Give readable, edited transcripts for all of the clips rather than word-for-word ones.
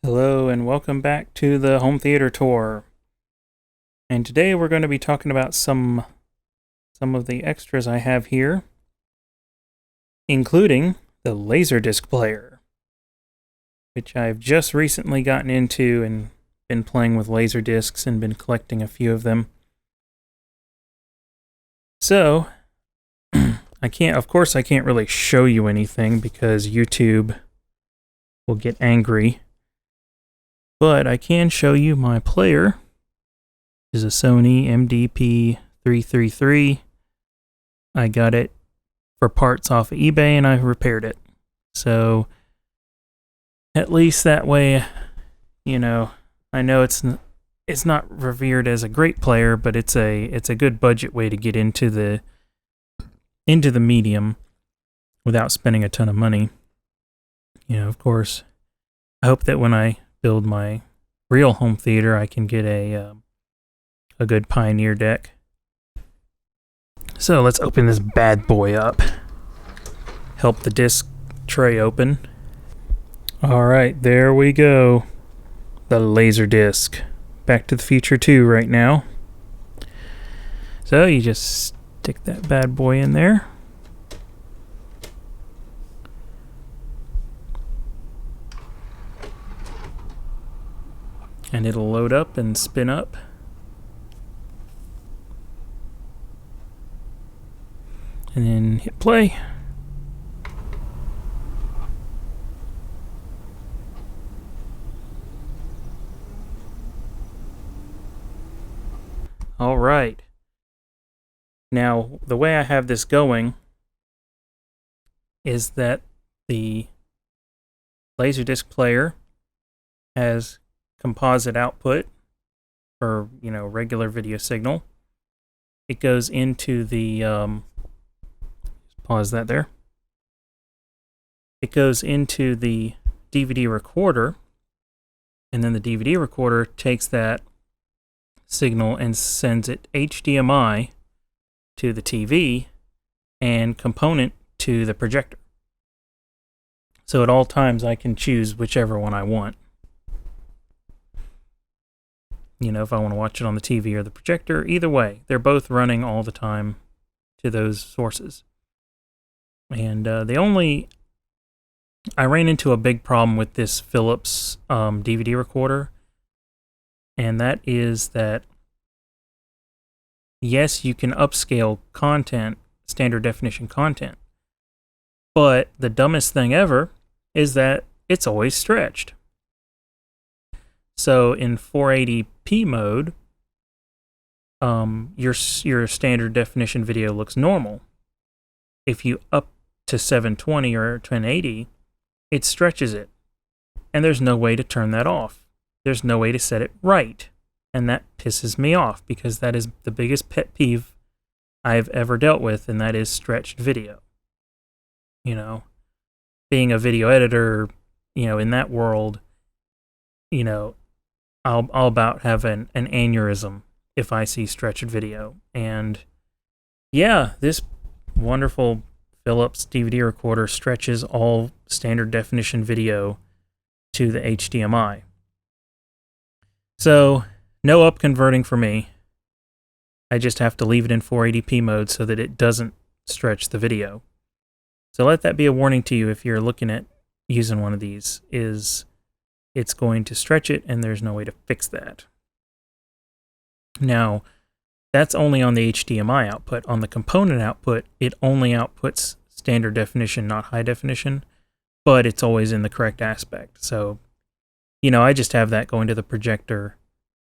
Hello and welcome back to the home theater tour. And today we're going to be talking about some of the extras I have here, including the Laserdisc player, which I've just recently gotten into and been playing with Laserdiscs and been collecting a few of them. So, of course I can't really show you anything because YouTube will get angry. But I can show you my player. This is a Sony MDP333. I got it for parts off of eBay and I repaired it. So at least that way, I know it's not revered as a great player, but it's a good budget way to get into the medium without spending a ton of money. Of course, I hope that when I build my real home theater, I can get a good Pioneer deck. So let's open this bad boy up. Help the disc tray open. Alright, there we go. The Laserdisc. Back to the Future 2 right now. So you just stick that bad boy in there. And it'll load up and spin up. And then hit play. All right. Now, the way I have this going is that the Laserdisc player has composite output for, regular video signal. It goes into the, pause that there. It goes into the DVD recorder, and then the DVD recorder takes that signal and sends it HDMI to the TV and component to the projector. So at all times I can choose whichever one I want. If I want to watch it on the TV or the projector, either way, they're both running all the time to those sources. And I ran into a big problem with this Philips DVD recorder, and that is that, yes, you can upscale content, standard definition content, but the dumbest thing ever is that it's always stretched. So in 480p mode, your standard definition video looks normal. If you up to 720 or 1080, it stretches it. And there's no way to turn that off. There's no way to set it right. And that pisses me off because that is the biggest pet peeve I've ever dealt with, and that is stretched video. Being a video editor, in that world, I'll about have an aneurysm if I see stretched video. And yeah, this wonderful Philips DVD recorder stretches all standard definition video to the HDMI. So no up converting for me. I just have to leave it in 480p mode so that it doesn't stretch the video. So let that be a warning to you if you're looking at using one of these, is it's going to stretch it, and there's no way to fix that. Now, that's only on the HDMI output. On the component output, it only outputs standard definition, not high definition, but it's always in the correct aspect. So, I just have that going to the projector,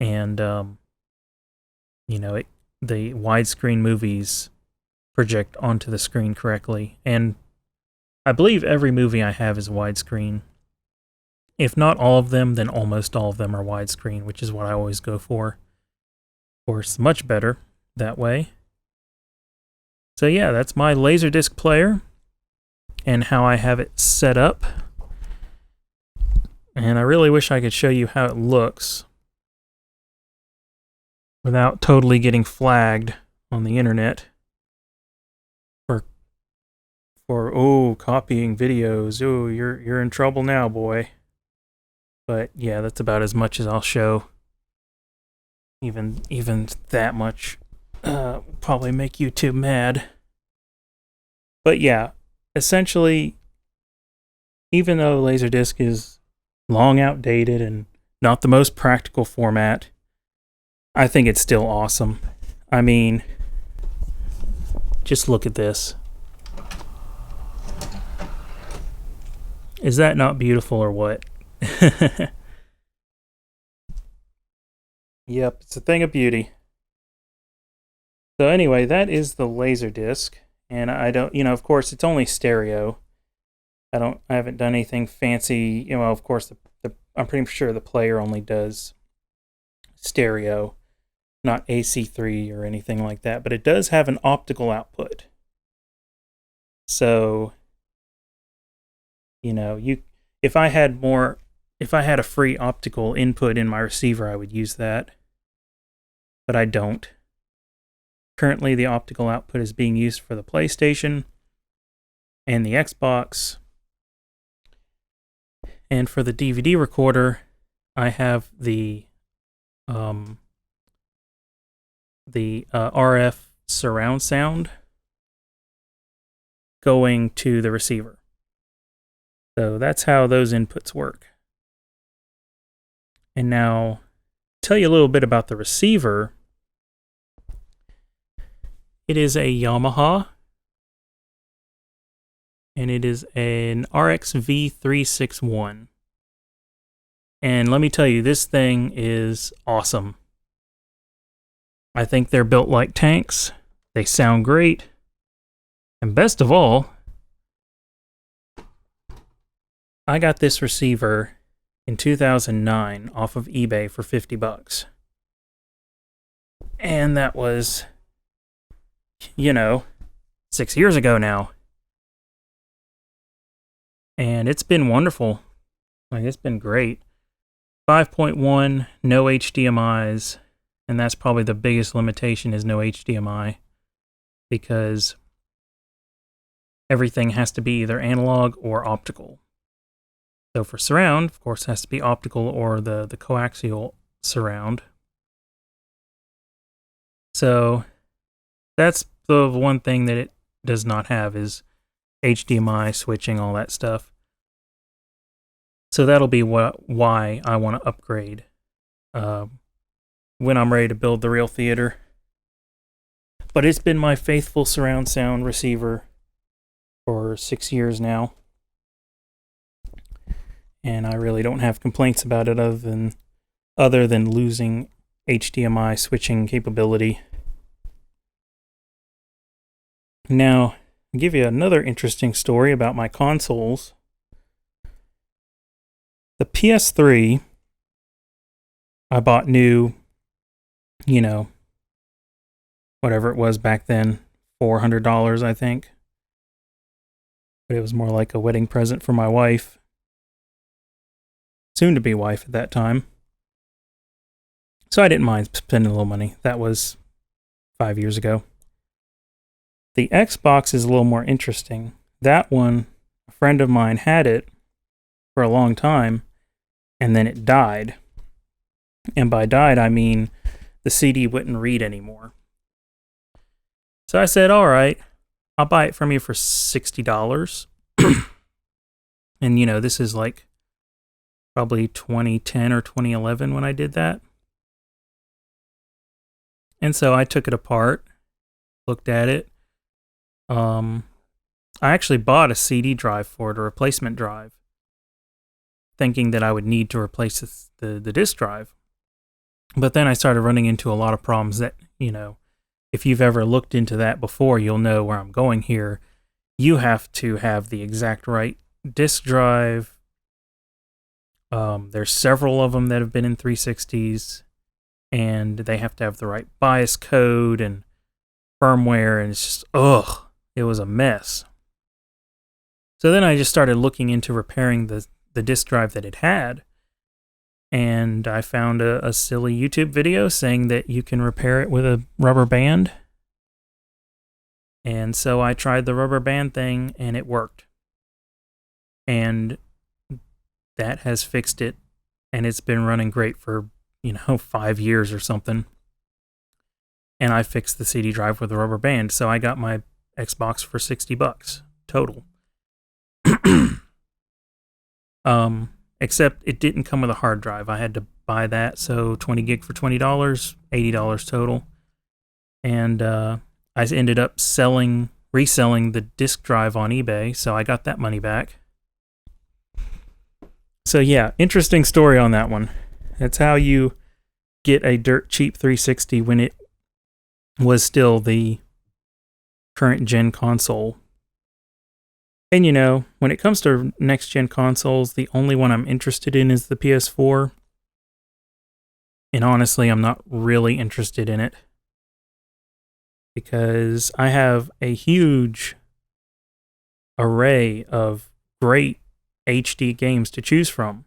and, the widescreen movies project onto the screen correctly. And I believe every movie I have is widescreen. If not all of them, then almost all of them are widescreen, which is what I always go for. Of course, much better that way. So yeah, that's my Laserdisc player and how I have it set up. And I really wish I could show you how it looks without totally getting flagged on the internet for copying videos. Oh, you're in trouble now, boy. But yeah, that's about as much as I'll show. Even that much probably make YouTube mad. But yeah, essentially, even though Laserdisc is long outdated and not the most practical format, I think it's still awesome. I mean, just look at this. Is that not beautiful or what? Yep, it's a thing of beauty. So anyway, that is the Laserdisc, and I don't, of course, it's only stereo. I haven't done anything fancy. Of course, I'm pretty sure the player only does stereo, not AC3 or anything like that, but it does have an optical output. So, if I had a free optical input in my receiver, I would use that, but I don't. Currently, the optical output is being used for the PlayStation and the Xbox. And for the DVD recorder, I have the RF surround sound going to the receiver. So that's how those inputs work. And now, tell you a little bit about the receiver. It is a Yamaha, and it is an RXV361. And let me tell you, this thing is awesome. I think they're built like tanks. They sound great. And best of all, I got this receiver in 2009 off of eBay for $50. And that was, 6 years ago now. And it's been wonderful. It's been great. 5.1, no HDMIs, and that's probably the biggest limitation is no HDMI, because everything has to be either analog or optical. So for surround, of course, it has to be optical or the coaxial surround. So that's the one thing that it does not have is HDMI, switching, all that stuff. So that'll be why I want to upgrade when I'm ready to build the real theater. But it's been my faithful surround sound receiver for 6 years now. And I really don't have complaints about it other than losing HDMI switching capability. Now, I'll give you another interesting story about my consoles. The PS3, I bought new, whatever it was back then, $400, I think. But it was more like a wedding present for my wife. Soon-to-be wife at that time. So I didn't mind spending a little money. That was 5 years ago. The Xbox is a little more interesting. That one, a friend of mine had it for a long time, and then it died. And by died, I mean the CD wouldn't read anymore. So I said, all right, I'll buy it from you for $60. And, this is like probably 2010 or 2011 when I did that. And so I took it apart, looked at it. I actually bought a CD drive for it, a replacement drive, thinking that I would need to replace the disk drive. But then I started running into a lot of problems that, if you've ever looked into that before, you'll know where I'm going here. You have to have the exact right disk drive. There's several of them that have been in 360s, and they have to have the right BIOS code and firmware, and it's just, it was a mess. So then I just started looking into repairing the disk drive that it had, and I found a silly YouTube video saying that you can repair it with a rubber band. And so I tried the rubber band thing, and it worked. And that has fixed it and it's been running great for, 5 years or something. And I fixed the CD drive with a rubber band, so I got my Xbox for $60 total. Except it didn't come with a hard drive. I had to buy that, so 20 gig for $20, $80 total. And I ended up reselling the disk drive on eBay, so I got that money back. So yeah, interesting story on that one. That's how you get a dirt cheap 360 when it was still the current gen console. And when it comes to next gen consoles, the only one I'm interested in is the PS4. And honestly, I'm not really interested in it, because I have a huge array of great HD games to choose from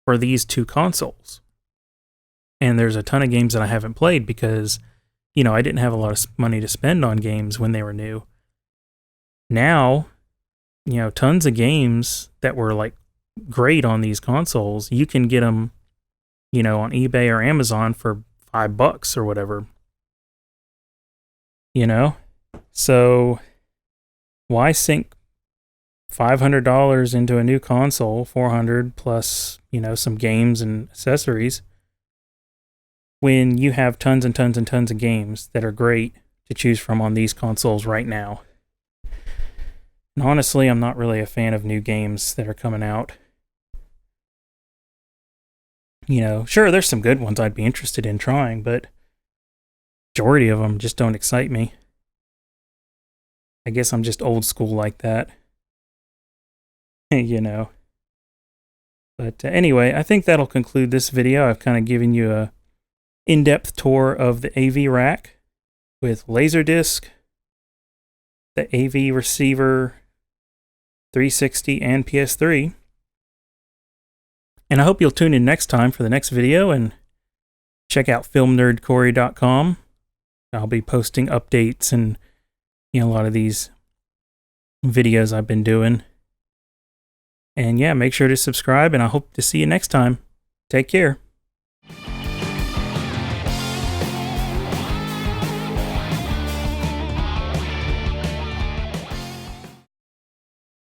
for these two consoles. And there's a ton of games that I haven't played because, I didn't have a lot of money to spend on games when they were new. Now, tons of games that were like great on these consoles, you can get them, on eBay or Amazon for $5 or whatever. So why sink $500 into a new console, $400 plus, some games and accessories, when you have tons and tons and tons of games that are great to choose from on these consoles right now? And honestly, I'm not really a fan of new games that are coming out. Sure, there's some good ones I'd be interested in trying, but majority of them just don't excite me. I guess I'm just old school like that. But anyway, I think that'll conclude this video. I've kind of given you a in-depth tour of the AV rack with Laserdisc, the AV receiver, 360, and PS3. And I hope you'll tune in next time for the next video and check out filmnerdcorey.com. I'll be posting updates and a lot of these videos I've been doing. And yeah, make sure to subscribe, and I hope to see you next time. Take care.